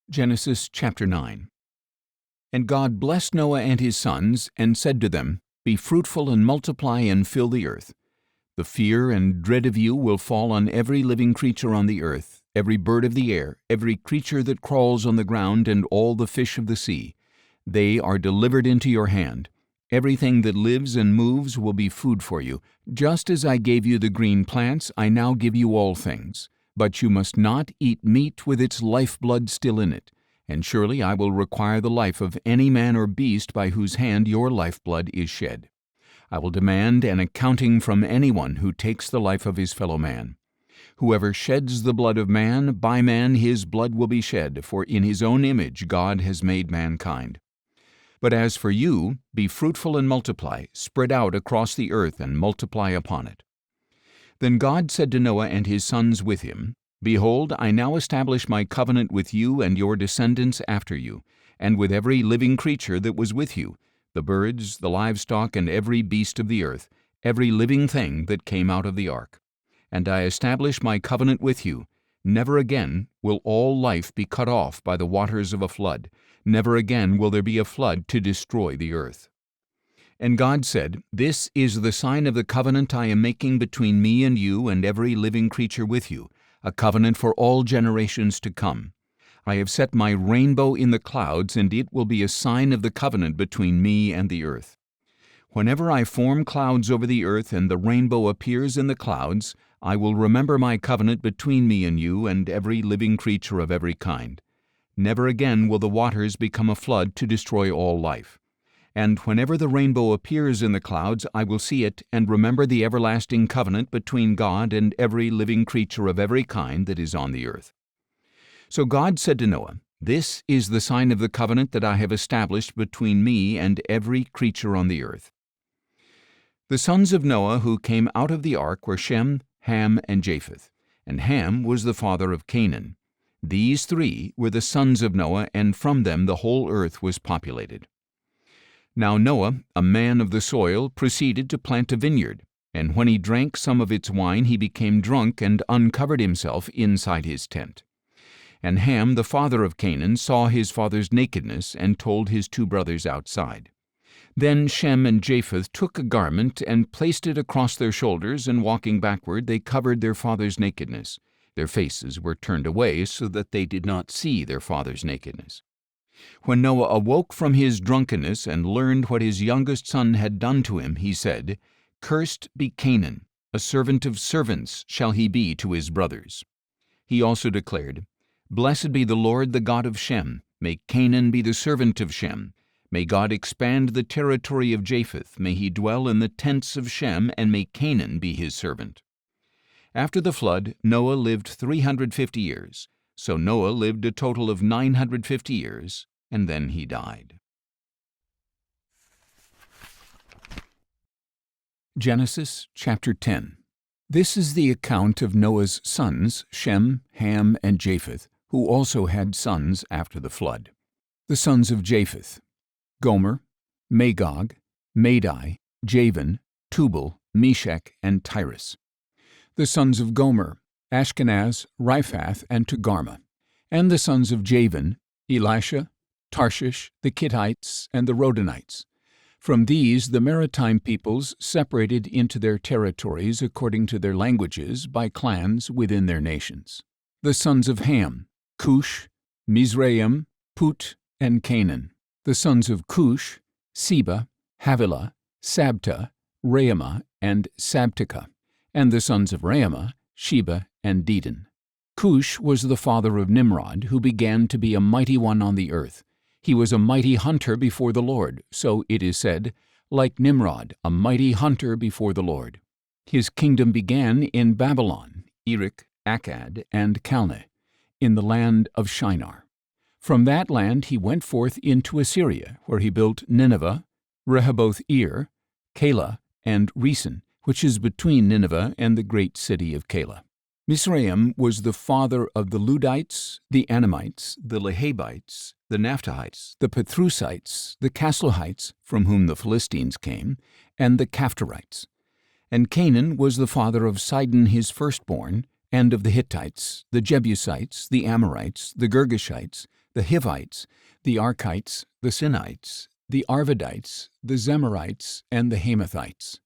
Genesis chapter 9. And God blessed Noah and his sons, and said to them, Be fruitful and multiply and fill the earth. The fear and dread of you will fall on every living creature on the earth, every bird of the air, every creature that crawls on the ground, and all the fish of the sea. They are delivered into your hand. Everything that lives and moves will be food for you. Just as I gave you the green plants, I now give you all things. But you must not eat meat with its lifeblood still in it. And surely I will require the life of any man or beast by whose hand your lifeblood is shed. I will demand an accounting from anyone who takes the life of his fellow man. Whoever sheds the blood of man, by man his blood will be shed, for in his own image God has made mankind. But as for you, be fruitful and multiply, spread out across the earth and multiply upon it. Then God said to Noah and his sons with him, Behold, I now establish my covenant with you and your descendants after you, and with every living creature that was with you, the birds, the livestock, and every beast of the earth, every living thing that came out of the ark. And I establish my covenant with you. Never again will all life be cut off by the waters of a flood. Never again will there be a flood to destroy the earth. And God said, This is the sign of the covenant I am making between me and you and every living creature with you, a covenant for all generations to come. I have set my rainbow in the clouds, and it will be a sign of the covenant between me and the earth. Whenever I form clouds over the earth and the rainbow appears in the clouds, I will remember my covenant between me and you and every living creature of every kind. Never again will the waters become a flood to destroy all life. And whenever the rainbow appears in the clouds, I will see it and remember the everlasting covenant between God and every living creature of every kind that is on the earth. So God said to Noah, This is the sign of the covenant that I have established between me and every creature on the earth. The sons of Noah who came out of the ark were Shem, Ham, and Japheth, and Ham was the father of Canaan. These three were the sons of Noah, and from them the whole earth was populated. Now Noah, a man of the soil, proceeded to plant a vineyard, and when he drank some of its wine he became drunk and uncovered himself inside his tent. And Ham, the father of Canaan, saw his father's nakedness and told his two brothers outside. Then Shem and Japheth took a garment and placed it across their shoulders, and walking backward they covered their father's nakedness. Their faces were turned away so that they did not see their father's nakedness. When Noah awoke from his drunkenness and learned what his youngest son had done to him, he said, Cursed be Canaan, a servant of servants shall he be to his brothers. He also declared, Blessed be the Lord, the God of Shem. May Canaan be the servant of Shem. May God expand the territory of Japheth. May he dwell in the tents of Shem, and may Canaan be his servant. After the flood, Noah lived 350 years. So Noah lived a total of 950 years, and then he died. Genesis chapter 10. This is the account of Noah's sons, Shem, Ham, and Japheth, who also had sons after the flood. The sons of Japheth: Gomer, Magog, Madai, Javan, Tubal, Meshech, and Tyrus. The sons of Gomer: Ashkenaz, Riphath, and Togarmah. And the sons of Javan: Elisha, Tarshish, the Kittites, and the Rodanites. From these the maritime peoples separated into their territories according to their languages by clans within their nations. The sons of Ham: Cush, Mizraim, Put, and Canaan. The sons of Cush: Seba, Havilah, Sabta, Raamah, and Sabteka. And the sons of Raamah: Sheba and Dedan. Cush was the father of Nimrod, who began to be a mighty one on the earth. He was a mighty hunter before the Lord, so it is said, like Nimrod, a mighty hunter before the Lord. His kingdom began in Babylon, Erech, Akkad, and Calneh, in the land of Shinar. From that land he went forth into Assyria, where he built Nineveh, Rehoboth-ir, Calah, and Resen, which is between Nineveh and the great city of Calah. Mizraim was the father of the Ludites, the Anamites, the Lehabites, the Naphtuhites, the Pathrusites, the Casluhites, from whom the Philistines came, and the Caphtorites. And Canaan was the father of Sidon his firstborn, and of the Hittites, the Jebusites, the Amorites, the Girgashites, the Hivites, the Archites, the Sinites, the Arvadites, the Zemarites, and the Hamathites.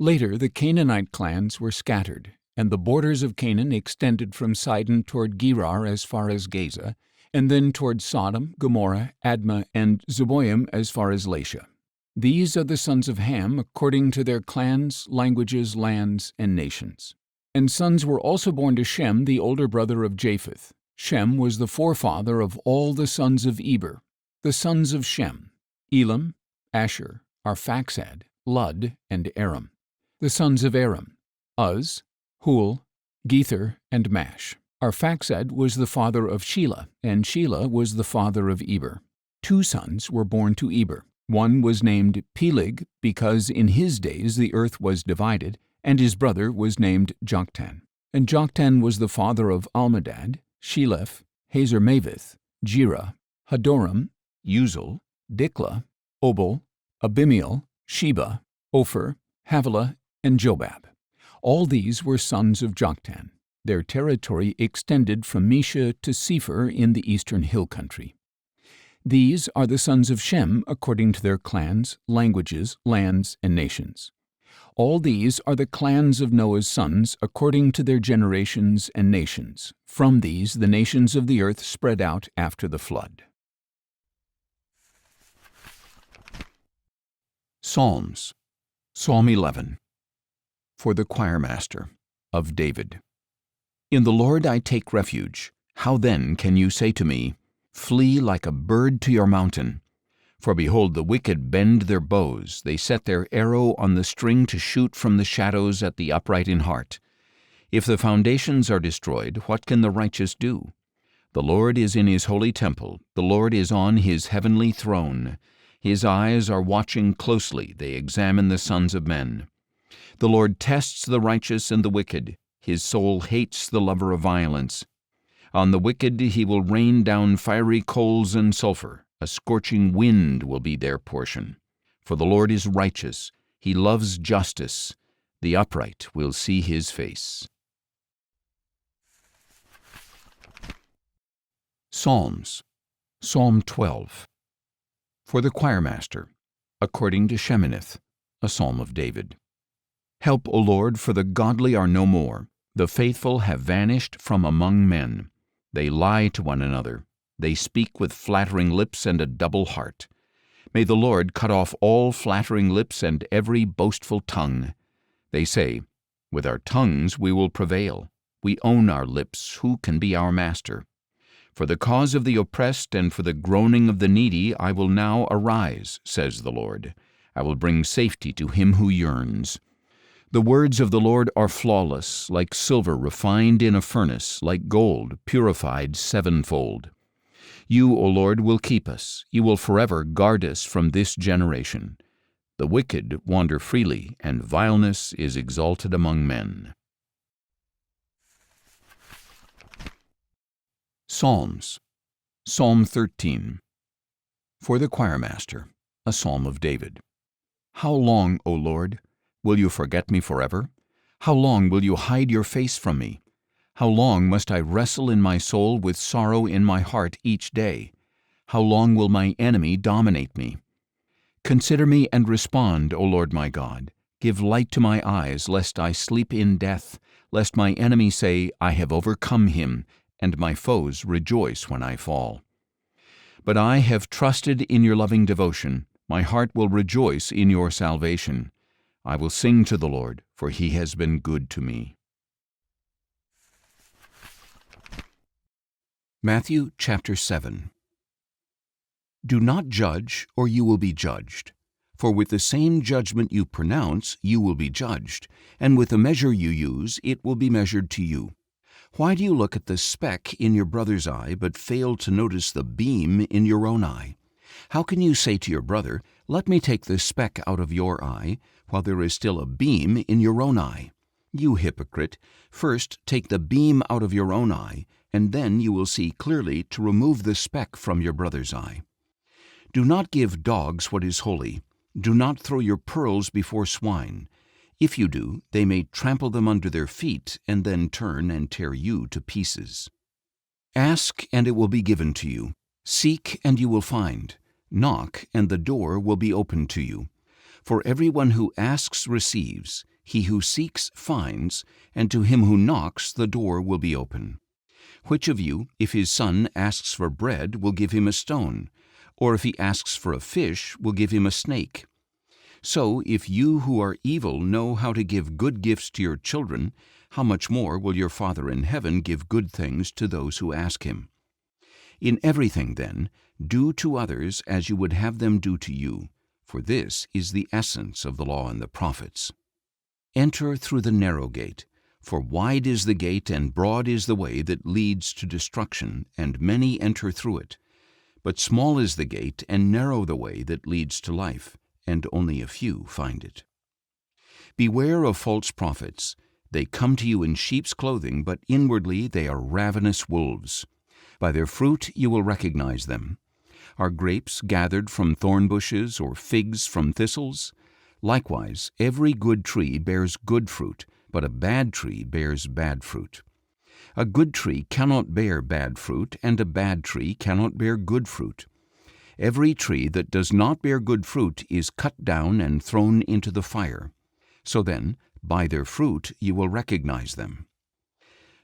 Later, the Canaanite clans were scattered, and the borders of Canaan extended from Sidon toward Gerar as far as Gaza, and then toward Sodom, Gomorrah, Admah, and Zeboim as far as Lasha. These are the sons of Ham according to their clans, languages, lands, and nations. And sons were also born to Shem, the older brother of Japheth. Shem was the forefather of all the sons of Eber. The sons of Shem: Elam, Asher, Arphaxad, Lud, and Aram. The sons of Aram: Uz, Hul, Gether, and Mash. Arphaxad was the father of Shelah, and Shelah was the father of Eber. 2 sons were born to Eber. One was named Peleg, because in his days the earth was divided, and his brother was named Joktan. And Joktan was the father of Almadad, Sheleph, Hazarmaveth, Jerah, Hadoram, Uzal, Diklah, Obal, Abimael, Sheba, Ophir, Havilah, and Jobab. All these were sons of Joktan. Their territory extended from Mesha to Sephir in the eastern hill country. These are the sons of Shem according to their clans, languages, lands, and nations. All these are the clans of Noah's sons according to their generations and nations. From these the nations of the earth spread out after the flood. Psalms. Psalm 11. For the choirmaster, of David. In the Lord I take refuge. How then can you say to me, Flee like a bird to your mountain? For behold, the wicked bend their bows, they set their arrow on the string to shoot from the shadows at the upright in heart. If the foundations are destroyed, what can the righteous do? The Lord is in his holy temple, the Lord is on his heavenly throne. His eyes are watching closely, they examine the sons of men. The Lord tests the righteous and the wicked, his soul hates the lover of violence. On the wicked he will rain down fiery coals and sulfur. A scorching wind will be their portion. For the Lord is righteous. He loves justice. The upright will see his face. Psalms. Psalm 12. For the choirmaster, according to Sheminith, a psalm of David. Help, O Lord, for the godly are no more. The faithful have vanished from among men. They lie to one another. They speak with flattering lips and a double heart. May the Lord cut off all flattering lips and every boastful tongue. They say, With our tongues we will prevail. We own our lips. Who can be our master? For the cause of the oppressed and for the groaning of the needy I will now arise, says the Lord. I will bring safety to him who yearns. The words of the Lord are flawless, like silver refined in a furnace, like gold purified sevenfold. You, O Lord, will keep us. You will forever guard us from this generation. The wicked wander freely, and vileness is exalted among men. Psalms. Psalm 13. For the choirmaster, a psalm of David. How long, O Lord, will you forget me forever? How long will you hide your face from me? How long must I wrestle in my soul with sorrow in my heart each day? How long will my enemy dominate me? Consider me and respond, O Lord my God. Give light to my eyes, lest I sleep in death, lest my enemy say, I have overcome him, and my foes rejoice when I fall. But I have trusted in your loving devotion. My heart will rejoice in your salvation. I will sing to the Lord, for he has been good to me. Matthew chapter 7. Do not judge, or you will be judged. For with the same judgment you pronounce, you will be judged, and with the measure you use, it will be measured to you. Why do you look at the speck in your brother's eye, but fail to notice the beam in your own eye? How can you say to your brother, Let me take the speck out of your eye, while there is still a beam in your own eye? You hypocrite, first take the beam out of your own eye, and then you will see clearly to remove the speck from your brother's eye. Do not give dogs what is holy. Do not throw your pearls before swine. If you do, they may trample them under their feet and then turn and tear you to pieces. Ask, and it will be given to you. Seek, and you will find. Knock, and the door will be opened to you. For everyone who asks receives, he who seeks finds, and to him who knocks the door will be open. Which of you, if his son asks for bread, will give him a stone? Or if he asks for a fish, will give him a snake? So, if you who are evil know how to give good gifts to your children, how much more will your Father in heaven give good things to those who ask him? In everything, then, do to others as you would have them do to you, for this is the essence of the law and the prophets. Enter through the narrow gate, for wide is the gate and broad is the way that leads to destruction, and many enter through it. But small is the gate and narrow the way that leads to life, and only a few find it. Beware of false prophets. They come to you in sheep's clothing, but inwardly they are ravenous wolves. By their fruit you will recognize them. Are grapes gathered from thorn bushes, or figs from thistles? Likewise, every good tree bears good fruit, but a bad tree bears bad fruit. A good tree cannot bear bad fruit, and a bad tree cannot bear good fruit. Every tree that does not bear good fruit is cut down and thrown into the fire. So then, by their fruit you will recognize them.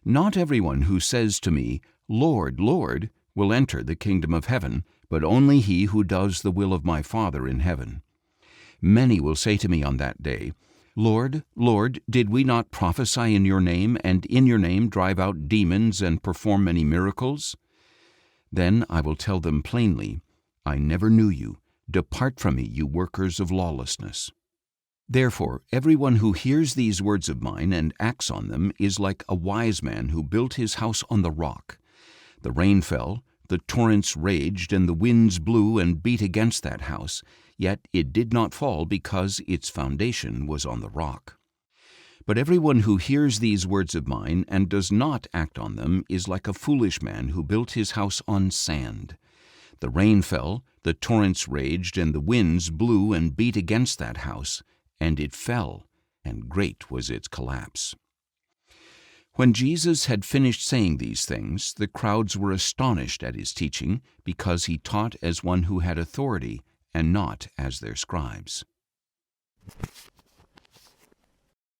Not everyone who says to me, Lord, Lord, will enter the kingdom of heaven, but only he who does the will of my Father in heaven. Many will say to me on that day, Lord, Lord, did we not prophesy in your name, and in your name drive out demons and perform many miracles? Then I will tell them plainly, I never knew you. Depart from me, you workers of lawlessness. Therefore, everyone who hears these words of mine and acts on them is like a wise man who built his house on the rock. The rain fell, the torrents raged, and the winds blew and beat against that house, yet it did not fall because its foundation was on the rock. But everyone who hears these words of mine and does not act on them is like a foolish man who built his house on sand. The rain fell, the torrents raged, and the winds blew and beat against that house, and it fell, and great was its collapse. When Jesus had finished saying these things, the crowds were astonished at his teaching, because he taught as one who had authority, and not as their scribes.